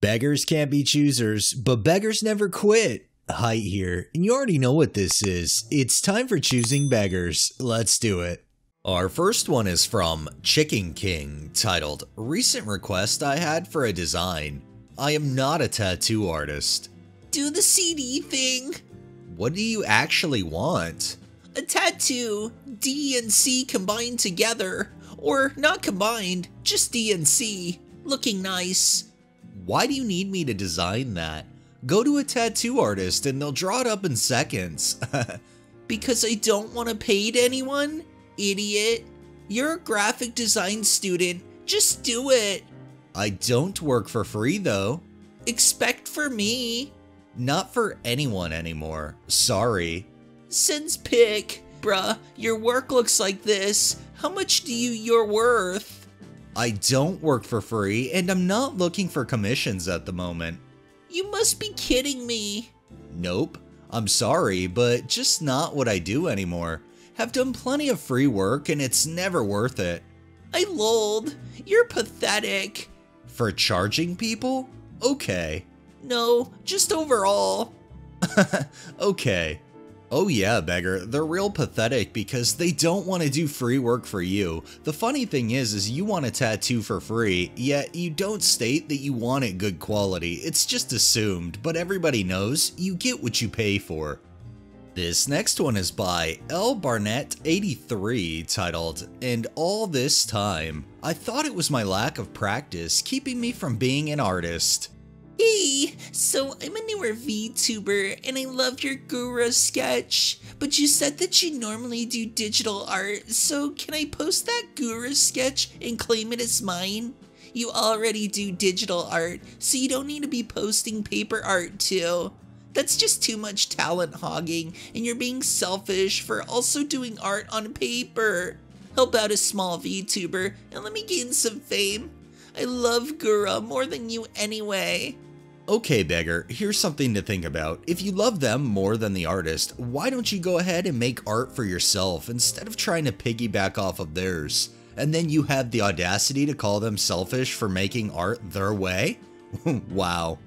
Beggars can't be choosers, but beggars never quit. Height here, and you already know what this is. It's time for choosing beggars. Let's do it. Our first one is from Chicken King, titled, Recent request I had for a design. I am not a tattoo artist. Do the CD thing. What do you actually want? A tattoo, D and C combined together. Or not combined, just D and C. Looking nice. Why do you need me to design that? Go to a tattoo artist and they'll draw it up in seconds. Because I don't want to pay to anyone? Idiot. You're a graphic design student. Just do it. I don't work for free though. Expect for me. Not for anyone anymore. Sorry. Since pick. Bruh, your work looks like this. How much do you're worth? I don't work for free and I'm not looking for commissions at the moment. You must be kidding me. Nope. I'm sorry, but just not what I do anymore. Have done plenty of free work and it's never worth it. I lolled. You're pathetic. For charging people? Okay. No, just overall. Okay. Oh yeah, beggar, they're real pathetic because they don't want to do free work for you. The funny thing is you want a tattoo for free, yet you don't state that you want it good quality. It's just assumed, but everybody knows you get what you pay for. This next one is by L Barnett 83, titled, And All This Time, I thought it was my lack of practice keeping me from being an artist. Hey, so I'm a newer VTuber and I love your Gura sketch, but you said that you normally do digital art, so can I post that Gura sketch and claim it as mine? You already do digital art, so you don't need to be posting paper art too. That's just too much talent hogging, and you're being selfish for also doing art on paper. Help out a small VTuber and let me gain some fame. I love Gura more than you anyway. Okay, beggar, here's something to think about. If you love them more than the artist, why don't you go ahead and make art for yourself instead of trying to piggyback off of theirs? And then you have the audacity to call them selfish for making art their way? Wow.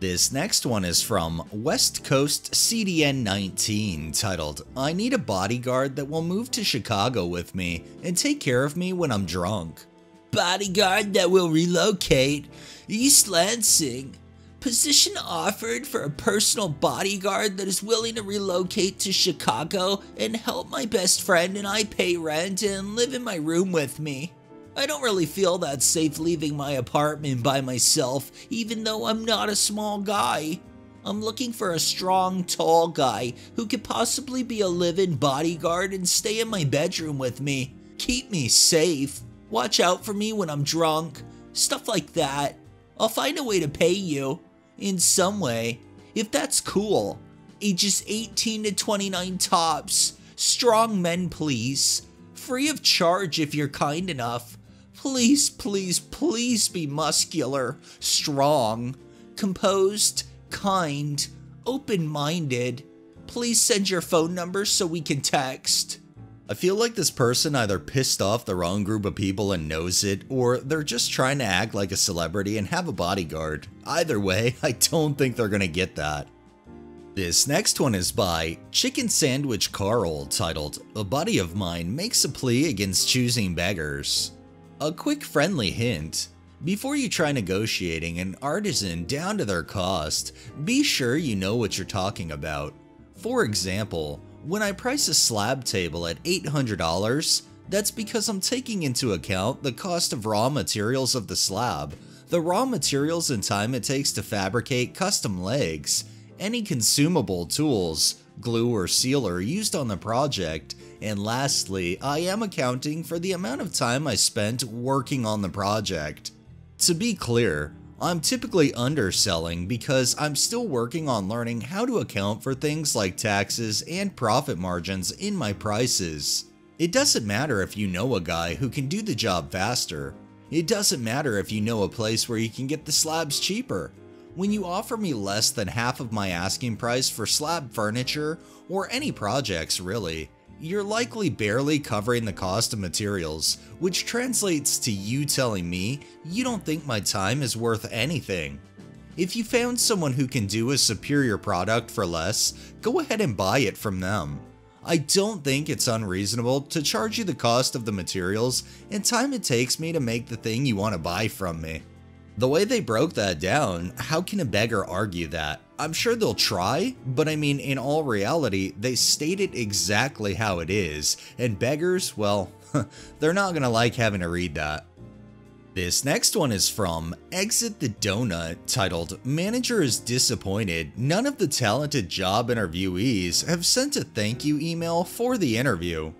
This next one is from West Coast CDN 19, titled, I need a bodyguard that will move to Chicago with me and take care of me when I'm drunk. Bodyguard that will relocate. East Lansing. Position offered for a personal bodyguard that is willing to relocate to Chicago and help my best friend and I pay rent and live in my room with me. I don't really feel that safe leaving my apartment by myself, even though I'm not a small guy. I'm looking for a strong, tall guy who could possibly be a live-in bodyguard and stay in my bedroom with me. Keep me safe. Watch out for me when I'm drunk. Stuff like that. I'll find a way to pay you. In some way. If that's cool. Ages 18 to 29 tops. Strong men, please. Free of charge if you're kind enough. Please, please, please be muscular. Strong. Composed. Kind. Open-minded. Please send your phone number so we can text. I feel like this person either pissed off the wrong group of people and knows it, or they're just trying to act like a celebrity and have a bodyguard. Either way, I don't think they're gonna get that. This next one is by Chicken Sandwich Carl, titled, A buddy of mine makes a plea against choosing beggars. A quick friendly hint. Before you try negotiating an artisan down to their cost, be sure you know what you're talking about. For example, when I price a slab table at $800, that's because I'm taking into account the cost of raw materials of the slab, the raw materials and time it takes to fabricate custom legs, any consumable tools, glue or sealer used on the project, and lastly, I am accounting for the amount of time I spent working on the project. To be clear, I'm typically underselling because I'm still working on learning how to account for things like taxes and profit margins in my prices. It doesn't matter if you know a guy who can do the job faster. It doesn't matter if you know a place where you can get the slabs cheaper. When you offer me less than half of my asking price for slab furniture, or any projects really, you're likely barely covering the cost of materials, which translates to you telling me you don't think my time is worth anything. If you found someone who can do a superior product for less, go ahead and buy it from them. I don't think it's unreasonable to charge you the cost of the materials and time it takes me to make the thing you want to buy from me. The way they broke that down, how can a beggar argue that? I'm sure they'll try, but I mean, in all reality, they state it exactly how it is, and beggars, well, they're not gonna like having to read that. This next one is from Exit the Donut, titled, "Manager is disappointed. None of the talented job interviewees have sent a thank you email for the interview."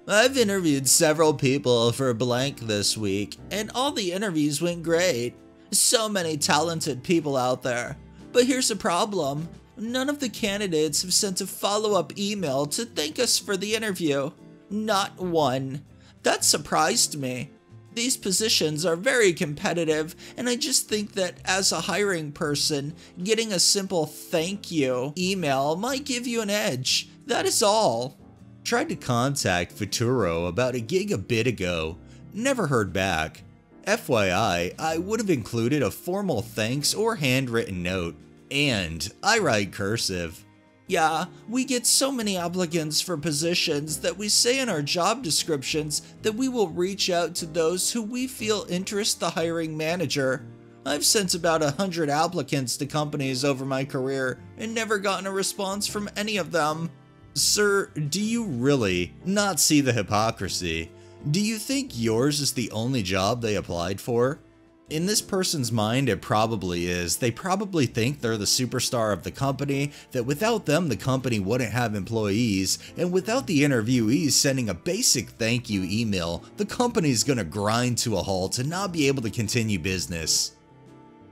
I've interviewed several people for blank this week, and all the interviews went great. So many talented people out there. But here's the problem. None of the candidates have sent a follow-up email to thank us for the interview. Not one. That surprised me. These positions are very competitive, and I just think that as a hiring person, getting a simple thank you email might give you an edge. That is all. Tried to contact Futuro about a gig a bit ago. Never heard back. FYI, I would have included a formal thanks or handwritten note. And I write cursive. Yeah, we get so many applicants for positions that we say in our job descriptions that we will reach out to those who we feel interest the hiring manager. I've sent about 100 applicants to companies over my career and never gotten a response from any of them. Sir, do you really not see the hypocrisy? Do you think yours is the only job they applied for? In this person's mind, it probably is. They probably think they're the superstar of the company, that without them the company wouldn't have employees, and without the interviewees sending a basic thank you email, the company's gonna grind to a halt and not be able to continue business.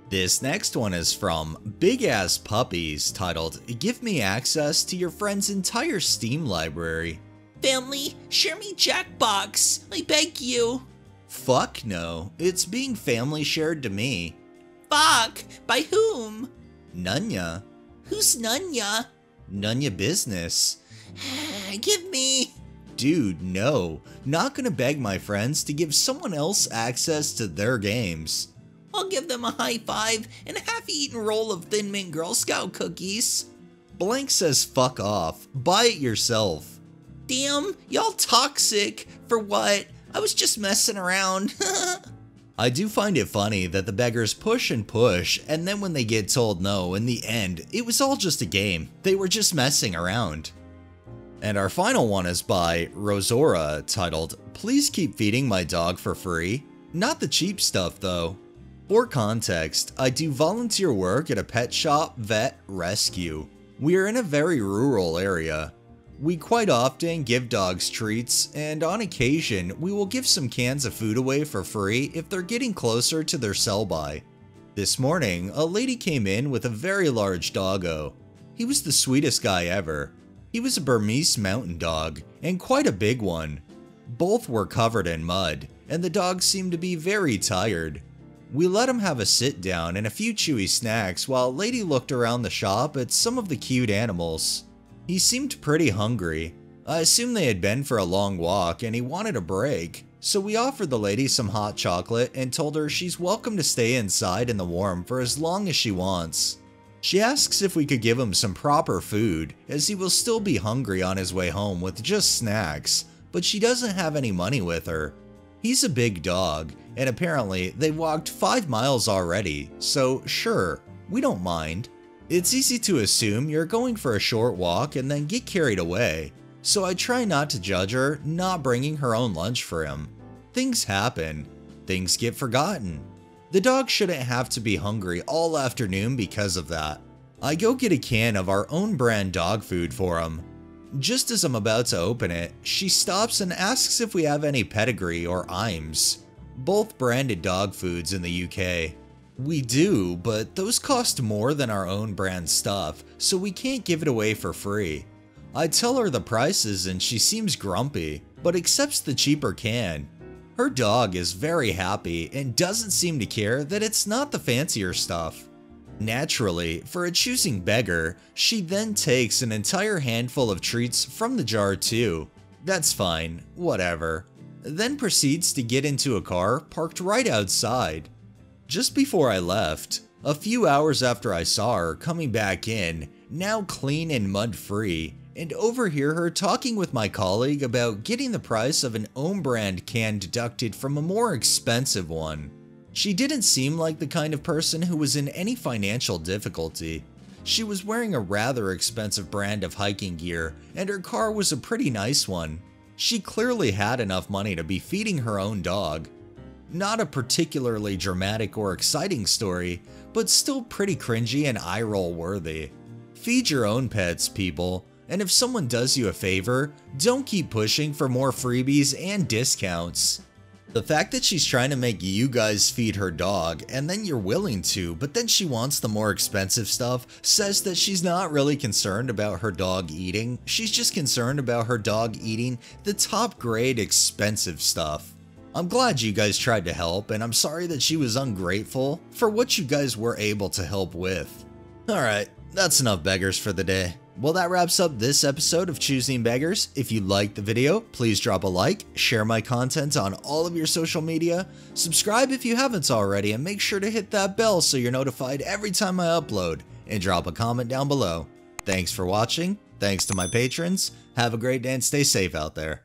This next one is from Big Ass Puppies, titled, "Give me access to your friend's entire Steam library." Family, share me Jackbox, I beg you. Fuck no, it's being family shared to me. Fuck, by whom? Nunya. Who's Nunya? Nunya Business. Give me. Dude, no. Not gonna beg my friends to give someone else access to their games. I'll give them a high five and a half-eaten roll of Thin Mint Girl Scout cookies. Blank says fuck off. Buy it yourself. Damn, y'all toxic. For what? I was just messing around. I do find it funny that the beggars push and push, and then when they get told no, in the end, it was all just a game. They were just messing around. And our final one is by Rosora, titled, "Please keep feeding my dog for free." Not the cheap stuff though. For context, I do volunteer work at a pet shop vet rescue. We are in a very rural area. We quite often give dogs treats, and on occasion, we will give some cans of food away for free if they're getting closer to their sell-by. This morning, a lady came in with a very large doggo. He was the sweetest guy ever. He was a Burmese mountain dog, and quite a big one. Both were covered in mud, and the dog seemed to be very tired. We let him have a sit down and a few chewy snacks while lady looked around the shop at some of the cute animals. He seemed pretty hungry. I assumed they had been for a long walk and he wanted a break, so we offered the lady some hot chocolate and told her she's welcome to stay inside in the warm for as long as she wants. She asks if we could give him some proper food, as he will still be hungry on his way home with just snacks, but she doesn't have any money with her. He's a big dog, and apparently they walked 5 miles already, so sure, we don't mind. It's easy to assume you're going for a short walk and then get carried away, so I try not to judge her not bringing her own lunch for him. Things happen. Things get forgotten. The dog shouldn't have to be hungry all afternoon because of that. I go get a can of our own brand dog food for him. Just as I'm about to open it, she stops and asks if we have any pedigree or Iams, both branded dog foods in the UK. We do, but those cost more than our own brand stuff, so we can't give it away for free. I tell her the prices and she seems grumpy, but accepts the cheaper can. Her dog is very happy and doesn't seem to care that it's not the fancier stuff. Naturally, for a choosing beggar, she then takes an entire handful of treats from the jar too. That's fine, whatever. Then proceeds to get into a car parked right outside. Just before I left, A few hours after I saw her coming back in, now clean and mud-free, and overhear her talking with my colleague about getting the price of an own brand can deducted from a more expensive one. She didn't seem like the kind of person who was in any financial difficulty. She was wearing a rather expensive brand of hiking gear, and her car was a pretty nice one. She clearly had enough money to be feeding her own dog. Not a particularly dramatic or exciting story, but still pretty cringy and eye-roll worthy. Feed your own pets, people, and if someone does you a favor, don't keep pushing for more freebies and discounts. The fact that she's trying to make you guys feed her dog, and then you're willing to, but then she wants the more expensive stuff, says that she's not really concerned about her dog eating, she's just concerned about her dog eating the top grade expensive stuff. I'm glad you guys tried to help, and I'm sorry that she was ungrateful for what you guys were able to help with. Alright, that's enough beggars for the day. Well, that wraps up this episode of Choosing Beggars. If you liked the video, please drop a like, share my content on all of your social media, subscribe if you haven't already, and make sure to hit that bell so you're notified every time I upload, and drop a comment down below. Thanks for watching, thanks to my patrons, have a great day and stay safe out there.